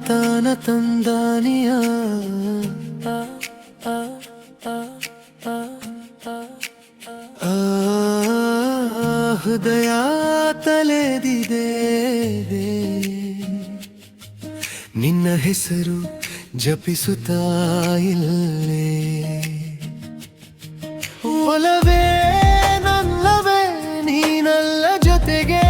ತಾನ ತಂದಾನಿಯ ಹೃದಯ ತಲೆದಿದೆ ನಿನ್ನ ಹೆಸರು ಜಪಿಸುತ್ತಾ ಇಲ್ಲೇ ಒಲವೇ ನಲ್ಲವೇ ನೀನಲ್ಲ ಜೊತೆಗೆ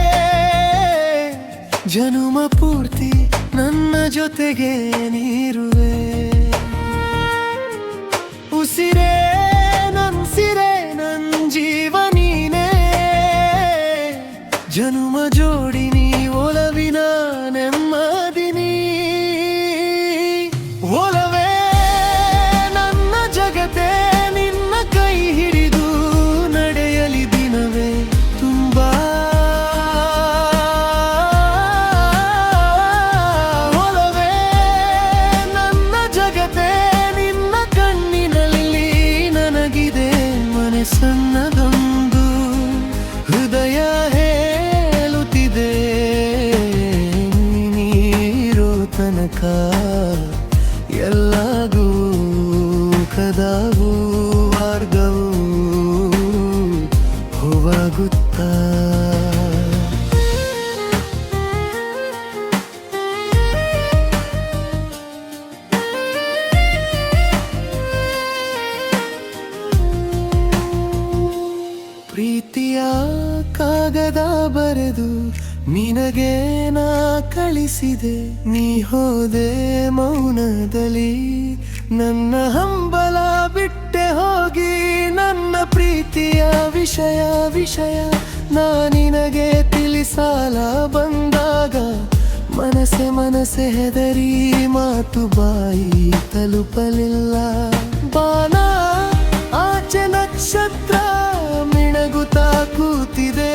ಜನುಮ ಪೂರ್ತಿ ನನ್ನ ಜೊತೆಗೆ ನೀರುವೆ ಉಸಿರೇ ನನ್ಸಿರೆ ನನ್ ಜೀವ ನೀನೇ ಜನುಮ ಜೋಡಿ ನೀ ಒಲವಿನ ನೆಮ್ಮದಿನಿ ಒಲವೇ ನನ್ನ ಜಗತ್ತೇ ನಿನ್ನ ಕೈ ಹಿಡಿದು ನಡೆಯಲಿ ದಿನವೇ ತುಂಬಾ ಒಲವೇ ನನ್ನ ಜಗತ್ತೇ ನಿನ್ನ ಕಣ್ಣಿನಲ್ಲಿ ನನಗಿದೆ ಮನೆ ಸಣ್ಣದೊಂದು ಹೃದಯ ಹೇಳುತ್ತಿದೆ ನೀರೋ ತನಕ ಎಲ್ಲಗೂ ಕದವು ಮಾರ್ಗವು ಹೋಗುತ್ತಾ ಪ್ರೀತಿಯ ಕಾಗದ ಬರೆದು ನಿನಗೆ ನಾ ಕಳಿಸಿದೆ ನೀ ಹೋದೆ ಮೌನದಲ್ಲಿ ನನ್ನ ಹಂಬಲ ಬಿಟ್ಟೆ ಹೋಗಿ ನನ್ನ ಪ್ರೀತಿಯ ವಿಷಯ ನಾ ನಿನಗೆ ತಿಳಿಸಾಲ ಬಂದಾಗ ಮನಸೆ ಹೆದರಿ ಮಾತು ಬಾಯಿ ತಲುಪಲಿಲ್ಲ ಬಾನ ಆಚೆ ನಕ್ಷತ್ರ ಮಿಣಗುತ್ತಾ ಕೂತಿದೆ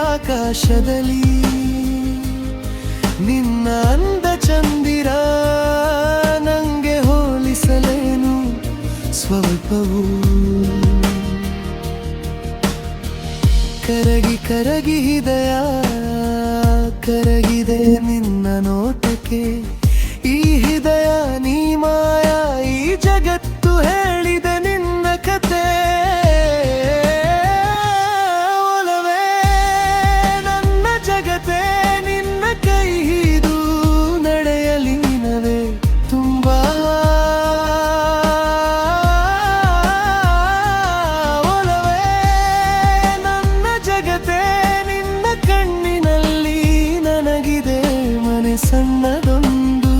ಆಕಾಶದಲ್ಲಿ ನಿನ್ನ ಅಂದ ಚಂದಿರ ನಂಗೆ ಹೋಲಿಸಲೇನು ಸ್ವಲ್ಪವೂ ಕರಗಿ ಹೃದಯ ಕರಗಿದೆ ನಿನ್ನ ನೋಟಕ್ಕೆ ಈ ಹೃದಯ ನೀ ಮಾಯ ಈ ಜಗತ್ತು ಹೇಳಿದೆ ನಿನ್ನ ಕತೆ ಒಲವೇ ನನ್ನ ಜಗತ್ತೇ ನಿನ್ನ ಕೈ ಹಿಡಿದು ನಡೆಯಲಿ ದಿನವೇ ತುಂಬಾ ಒಲವೇ ನನ್ನ ಜಗತ್ತೇ ನಿನ್ನ ಕಣ್ಣಿನಲ್ಲಿ ನನಗಿದೆ ಮನೆ ಸಣ್ಣದೊಂದು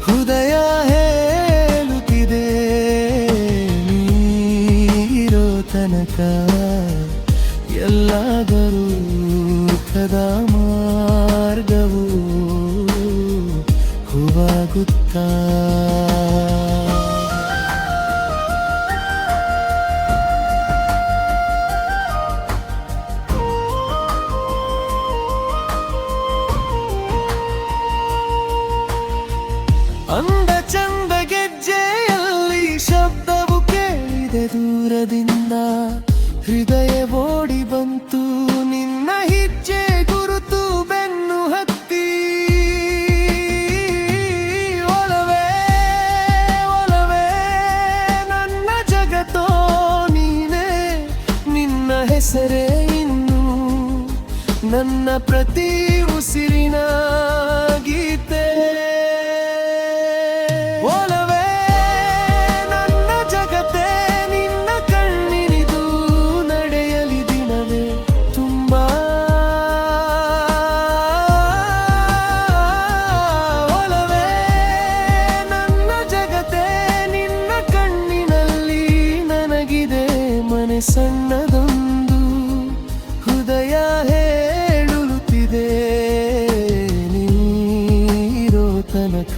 ಹೃದಯ ಹೇಳುತ್ತಿದೆ ನೀರೋ ತನಕ ಎಲ್ಲಾದರೂ ಕದ ಮಾರ್ಗವು ಹೂವಾಗುತ್ತಾ ಅಂದ ಚಂದ ಗೆಜ್ಜೆಯಲ್ಲಿ ಶಬ್ದವು ಕೇಳಿದೆ ದೂರದಿಂದ ಹೃದಯ ಓಡಿ ಬಂತು ನಿನ್ನ ಹೆಜ್ಜೆ ಗುರುತು ಬೆನ್ನು ಹತ್ತಿ ಒಲವೇ ಒಲವೇ ನನ್ನ ಜಗತ್ತೋ ನೀನೇ ನಿನ್ನ ಹೆಸರೇ ಇನ್ನು ನನ್ನ ಪ್ರತಿ ಉಸಿರಿನ ಗೀತೆ ಒಲವೇ ನನ್ನ ಜಗತ್ತೇ ನಿನ್ನ ಕಣ್ಣಿನಿದು ನಡೆಯಲಿ ದಿನವೇ ತುಂಬಾ ಒಲವೇ ನನ್ನ ಜಗತ್ತೇ ನಿನ್ನ ಕಣ್ಣಿನಲ್ಲಿ ನನಗಿದೆ ಮನೆ ಸಣ್ಣದೊಂದು ಹೃದಯ ಹೇಳುತ್ತಿದೆ ನೀರೋ ತನಕ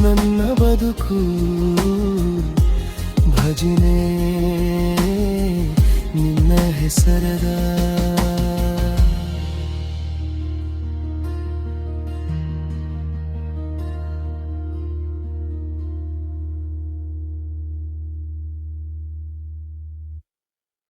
ನನ್ನ ಬದುಕು ಭಜನೆ ನಿನ್ನ ಹೆಸರದ